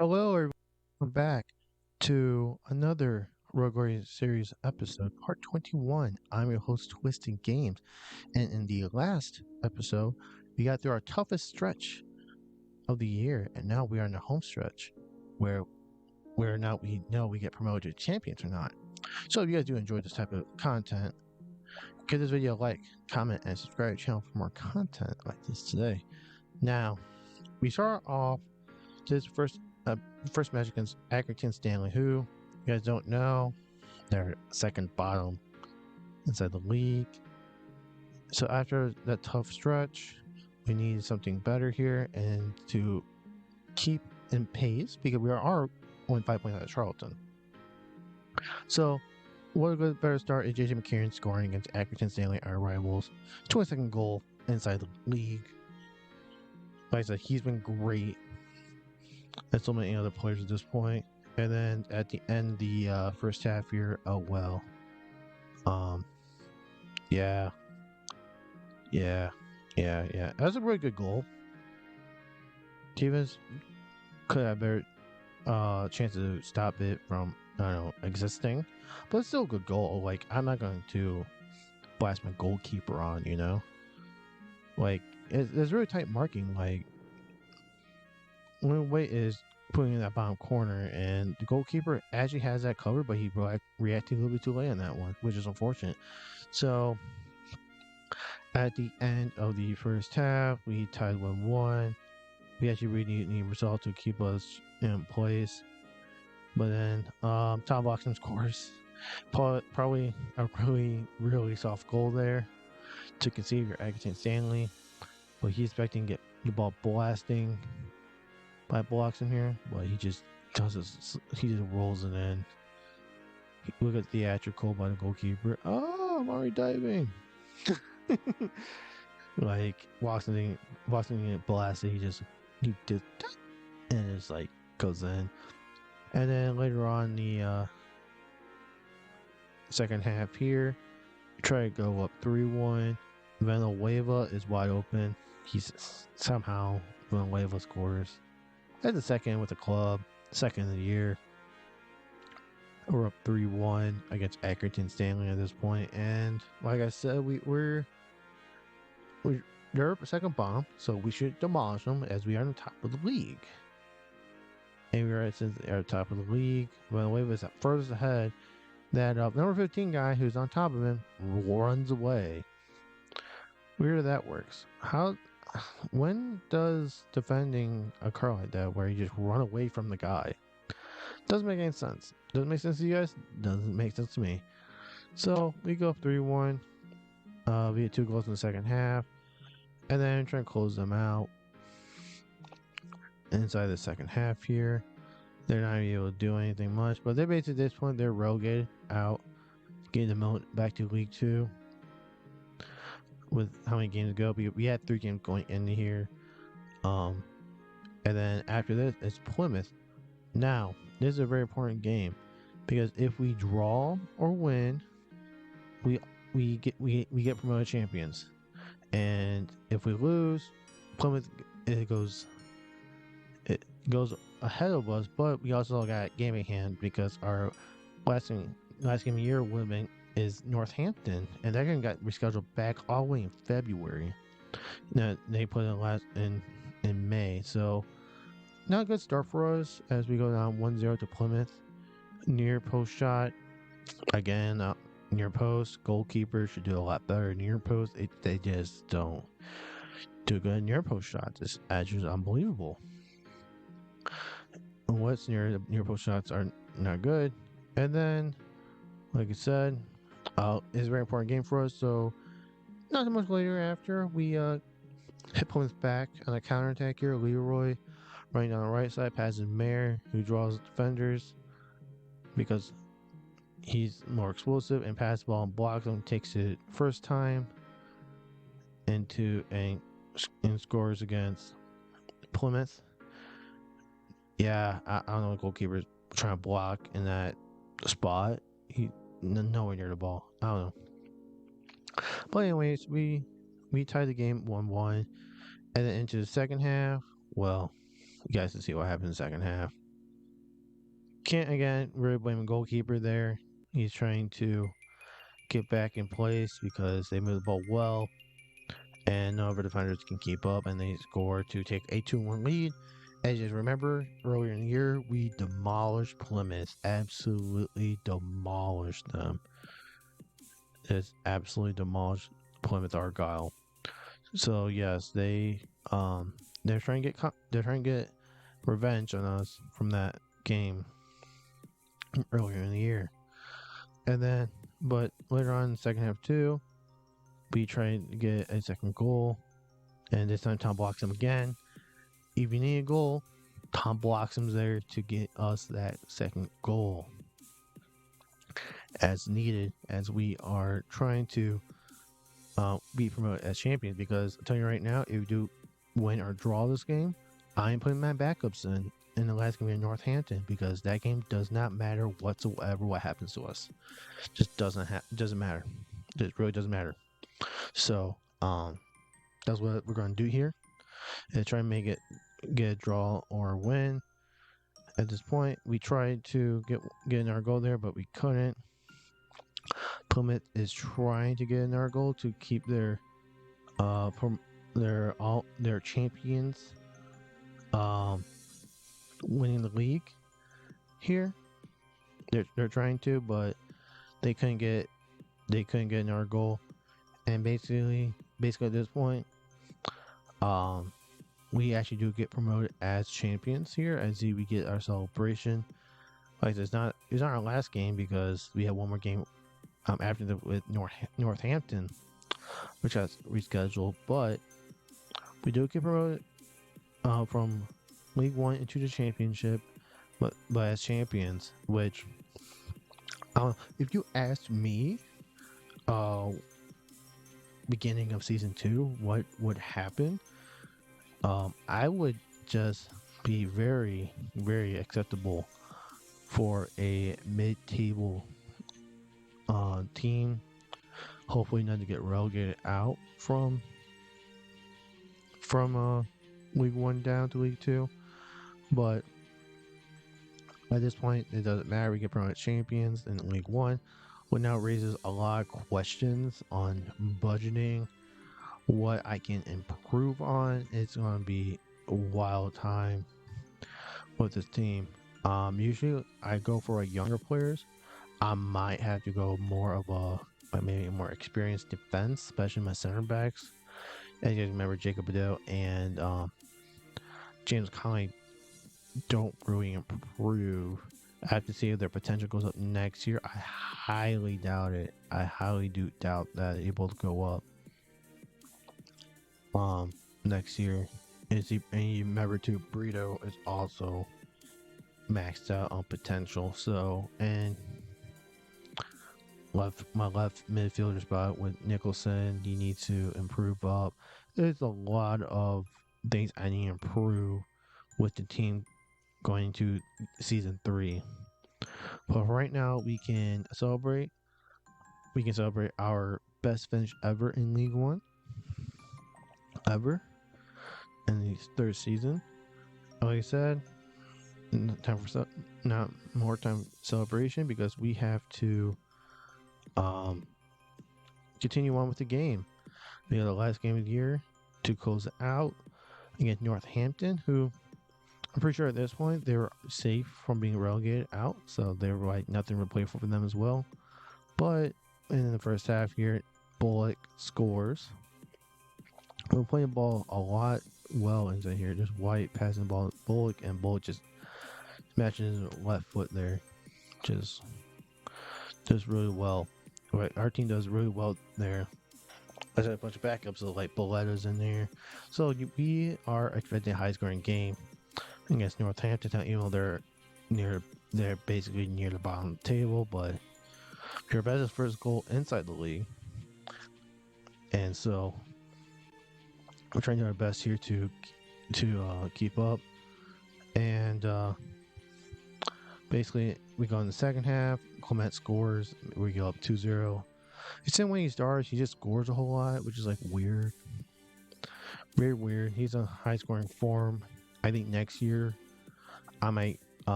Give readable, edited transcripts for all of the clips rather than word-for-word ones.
Hello, everyone. Welcome back to another Rogue Series episode, part 21. I'm your host, Twisted Games. And in the last episode, we got through our toughest stretch of the year. And now we are in the home stretch where now we know we get promoted to champions or not. So if you guys do enjoy this type of content, give this video a like, comment, and subscribe to the channel for more content like this today. Now, we start off this first match against Accrington Stanley, who you guys don't know, they're second bottom inside the league. So after that tough stretch, we need something better here and to keep in pace because we are only 5 points out of Charlton. So what a good better start is JJ McCarron scoring against Accrington Stanley, our rivals. 22nd goal inside the league. Like I said, he's been great. And so many other players at this point. And then at the end of the first half here, oh well. Yeah. That was a really good goal. Stevens could have better chance to stop it from, I don't know, existing. But it's still a good goal. Like, I'm not going to blast my goalkeeper on, you know? Like, there's really tight marking. Like, when Wait is putting in that bottom corner, and the goalkeeper actually has that covered, but he reacted a little bit too late on that one, which is unfortunate. So, at the end of the first half, we tied 1-1. We actually really need a result to keep us in place. But then, Tom Boxham scores. Probably a really soft goal there to concede your Accrington Stanley. But he's expecting to get the ball blasting by Boxham here. But he just rolls it in. Look at theatrical by the goalkeeper. Oh, I'm already diving. Like Boxing didn't blast it. He did, and it's like goes in. And then later on the second half here, we try to go up 3-1. Villanueva is wide open. Somehow Villanueva scores. At the second with the club, second of the year. We're up 3-1 against Accrington Stanley at this point, and like I said, they're up second bottom, so we should demolish them as we are on the top of the league. And we are at the top of the league. Villanueva is furthest ahead. That number 15 guy who's on top of him runs away. Weird that works. When does defending occur like that, where you just run away from the guy? Doesn't make any sense. Doesn't make sense to you guys? Doesn't make sense to me. So we go 3-1. We get 2 goals in the second half. And then try and close them out. Inside the second half here. They're not able to do anything much. But they're basically at this point, they're relegated out. Getting them back to League 2. With how many games to go. We had 3 games going into here. And then after this, it's Plymouth. Now, this is a very important game. Because if we draw or win, we get promoted champions. And if we lose, Plymouth goes ahead of us, but we also got a game in hand because our last game of the year would is Northampton, and that game got rescheduled back all the way in February. Now they put it in May, so not a good start for us as we go down 1-0 to Plymouth. Near post shot again. Near post, goalkeeper should do a lot better. Near post, they just don't do good near post shots. This edge is unbelievable. And what's near post shots are not good. And then, like I said, it's a very important game for us. So, not too much later after we hit Plymouth back on a counterattack here. Leroy running down the right side, passes Mayer, who draws defenders because he's more explosive and passes the ball and blocks him, takes it first time and scores against Plymouth. Yeah, I don't know, the goalkeeper's trying to block in that spot. He nowhere near the ball. I don't know. But anyways, we tied the game 1-1. And then into the second half, well, you guys can see what happened in the second half. can't again really blame the goalkeeper there. He's trying to get back in place because they moved the ball well, and none of our defenders can keep up, and they score to take a 2-1 lead. As you remember, earlier in the year, we demolished Plymouth, absolutely demolished them. It's absolutely demolished Plymouth Argyle. So yes, they're trying to they're trying to get revenge on us from that game earlier in the year. And then, but later on in the second half too, we tried to get a second goal, and this time Tom blocks him again. If you need a goal, Tom blocks him there to get us that second goal as needed, as we are trying to be promoted as champions. Because I'm telling you right now, if we do win or draw this game, I am putting my backups in the last game in Northampton, because that game does not matter whatsoever what happens to us. Just doesn't matter. It really doesn't matter. So that's what we're going to do here, and try and get a draw or win. At this point, we tried to get in our goal there, but we couldn't. Plymouth is trying to get in our goal to keep their champions winning the league here. They're trying to, but they couldn't get in our goal. And basically at this point, we actually do get promoted as champions here, as we get our celebration. Like, it's not our last game, because we have one more game after with Northampton, which has rescheduled. But we do get promoted from League One into the Championship, but as champions. Which, if you asked me, beginning of season 2, what would happen? I would just be very, very acceptable for a mid-table team. Hopefully not to get relegated out from League 1 down to League 2. But at this point, it doesn't matter. We get promoted champions in League 1, what now raises a lot of questions on budgeting, what I can improve on. It's going to be a wild time with this team. Usually I go for younger players. I might have to go more of maybe a more experienced defense, especially my center backs. As you guys remember, Jacob Bedell and James Conley don't really improve. I have to see if their potential goes up next year. I highly doubt it. I highly do doubt that they're able to go up next year. And you remember too, Brito is also maxed out on potential. So, and my left midfielder spot with Nicholson, you need to improve up. There's a lot of things I need to improve with the team going to season 3. But right now, we can celebrate our best finish ever in League 1, ever, in the 3rd season. Like I said, not more time celebration, because we have to continue on with the game. We have the last game of the year to close it out against Northampton, who I'm pretty sure at this point they were safe from being relegated out, so they were like nothing to play for them as well. But in the first half here, Bullock scores. We're playing the ball a lot well inside here. Just White passing the ball to Bullock, and Bullock just matching his left foot there. Just really well. Right, our team does really well there. I got a bunch of backups, so like Boletta's in there. So we are expecting a high scoring game against Northampton, even though they're basically near the bottom of the table. But Gervais's first goal inside the league, and so we're trying to do our best here to keep up. And basically, we go in the second half. Clement scores. We go up 2-0. It's then when he starts, he just scores a whole lot, which is like weird. Very weird. He's a high scoring form. I think next year I might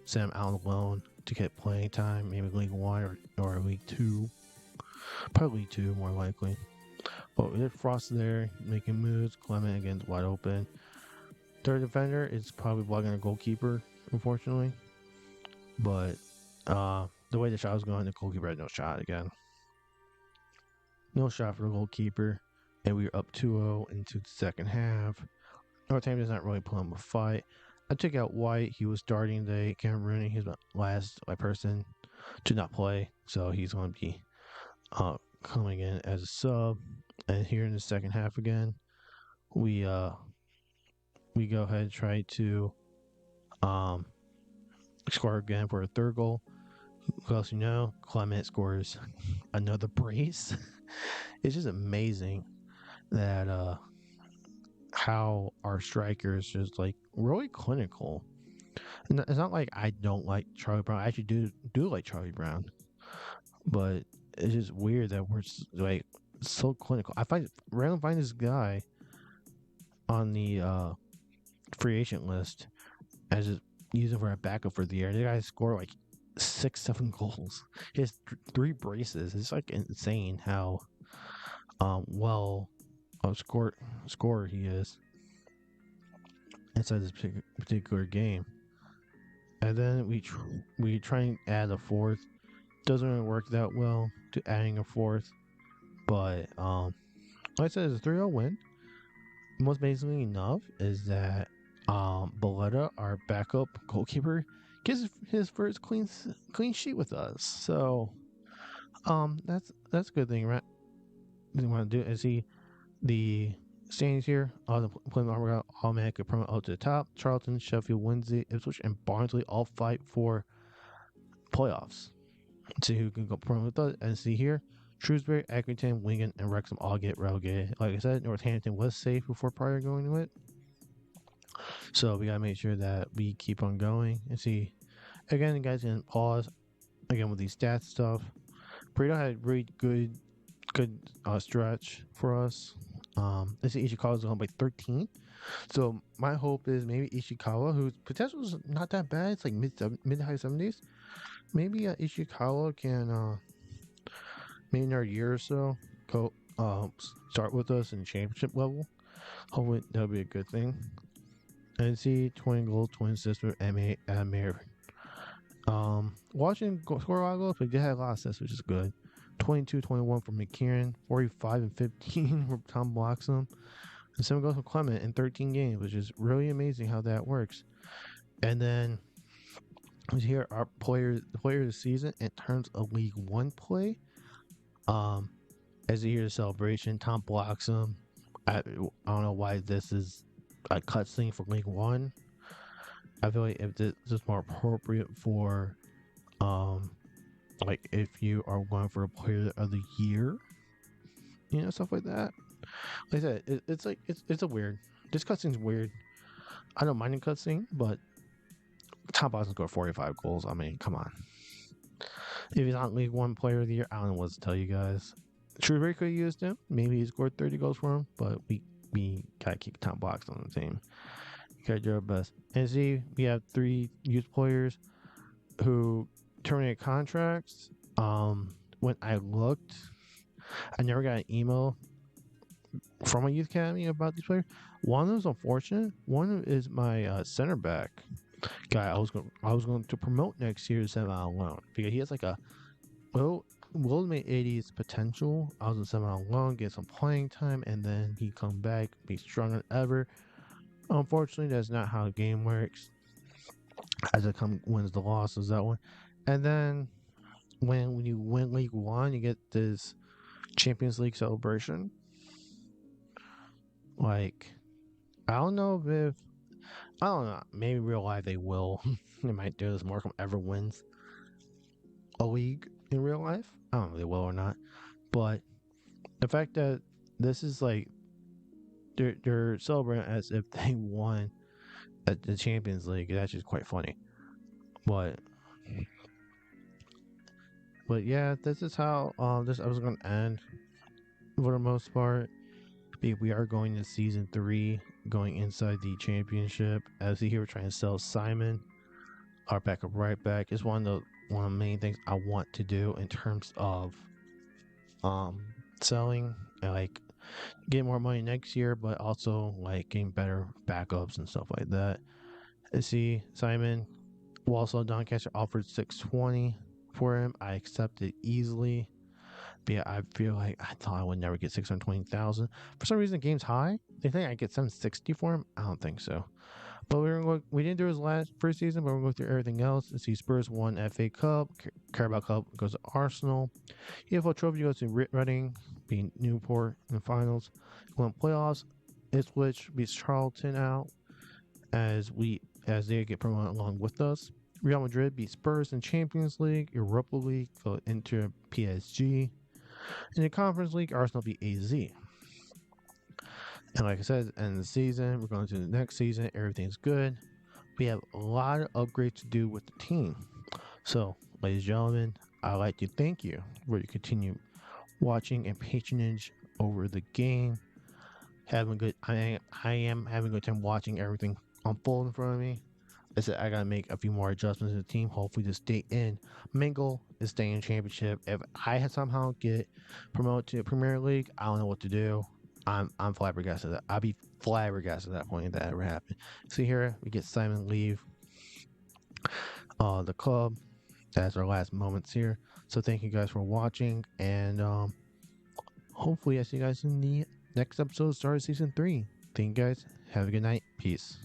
send him out alone to get playing time, maybe League One or League Two, probably League Two more likely. But we had Frost there making moves. Clement against wide open. Third defender is probably blocking a goalkeeper, unfortunately. But the way the shot was going, the goalkeeper had no shot again. No shot for the goalkeeper. And we were up 2-0 into the second half. Northampton's not really putting up a fight. I took out White. He was starting today. Cameron Rooney, he's the last person to not play. So he's going to be coming in as a sub. And here in the second half again, we go ahead and try to score again for a third goal. Who else you know? Clement scores another brace. It's just amazing that how our strikers just like really clinical. And it's not like I don't like Charlie Brown. I actually do like Charlie Brown, but it's just weird that we're like so clinical. I rarely find this guy on the free agent list as just using for a backup for the year. The guy scored like 6-7 goals. He has 3 braces. It's like insane how well a scorer he is inside this particular game. And then we try and add a fourth. Doesn't really work that well to adding a fourth, but like I said, it's a 3-0 win. Most basically enough is that Boletta, our backup goalkeeper, gets his first clean sheet with us. So that's a good thing, right? What you want to do is the standings here. All the Plymouth Argyle automatically promote out to the top. Charlton, Sheffield Wednesday, Ipswich, and Barnsley all fight for playoffs. See who can go promote with us. And see here, Shrewsbury, Accrington, Wigan, and Wrexham all get relegated. Like I said, Northampton was safe before prior going to it. So we gotta make sure that we keep on going. And see, again, you guys can pause again with these stats stuff. Burrito had really good stretch for us. This Ishikawa's going by 13. So my hope is maybe Ishikawa, whose potential is not that bad. It's like mid to high 70s. Maybe Ishikawa can maybe in our year or so go start with us in championship level. Hopefully that'll be a good thing. And see 20 goals, 20 assists for Mayor. Watching score a lot of goals, but they had a lot of assists, which is good. 22-21 from McKieran, 45 and 15 from Tom Bloxham, and 7 goals from Clement in 13 games, which is really amazing how that works. And then here our the player of the season in terms of League One play. As you hear the celebration, Tom Bloxham. I don't know why this is a cutscene for League One. I feel like if this is more appropriate for like if you are going for a player of the year, stuff like that. Like I said, it's a weird. This cutscene's weird. I don't mind the cutscene, but Tom Boston scored 45 goals. I mean, come on. If he's not League One player of the year, I don't know what to tell you guys. Shrewsbury could have used him. Maybe he scored 30 goals for him, but we gotta keep Tom Boston on the team. Gotta do our best. And see, we have 3 youth players who terminated contracts. When I looked, I never got an email from a youth academy about these players. One of them is unfortunate. One of them is my center back guy. I was going to promote next year to send him out alone because he has like a ultimate 80s potential. I was going to send him out alone, get some playing time, and then he come back, be stronger than ever. Unfortunately, that's not how the game works. As it wins the losses, that one. And then when you win League One, you get this Champions League celebration. Like, I don't know, maybe real life they will. They might do this. Morecambe ever wins a league in real life. I don't know if they will or not. But the fact that this is like, they're celebrating as if they won the Champions League is actually quite funny. But yeah, this is how this episode going to end for the most part. We are going to season 3, going inside the championship. As you hear, we're trying to sell Simon. our backup right back is one of the main things I want to do in terms of um selling and like getting more money next year, but also like getting better backups and stuff like that. I see Simon Walsall Doncaster offered 620 for him. I accepted easily. But yeah, I feel like I thought I would never get 620,000. For some reason, the game's high. They think I get 760 for him. I don't think so. But we didn't do his first season, but we're going to go through everything else. Let's see, Spurs won FA Cup, Carabao Cup goes to Arsenal, EFL Trophy goes to Reading, beating Newport in the finals. Won playoffs. Ipswich beats Charlton out as they get promoted along with us. Real Madrid beat Spurs in Champions League, Europa League, go into PSG. In the Conference League, Arsenal beat AZ. And like I said, end of the season, we're going to the next season. Everything's good. We have a lot of upgrades to do with the team. So, ladies and gentlemen, I'd like to thank you for your continued watching and patronage over the game. Having good, I am having a good time watching everything unfold in front of me. I said I gotta make a few more adjustments in the team. Hopefully, to stay in. Main goal is staying in championship. If I somehow get promoted to Premier League, I don't know what to do. I'm flabbergasted. I'll be flabbergasted at that point if that ever happened. See here, we get Simon leave the club. That's our last moments here. So thank you guys for watching, and hopefully I see you guys in the next episode of Star Season 3. Thank you guys. Have a good night. Peace.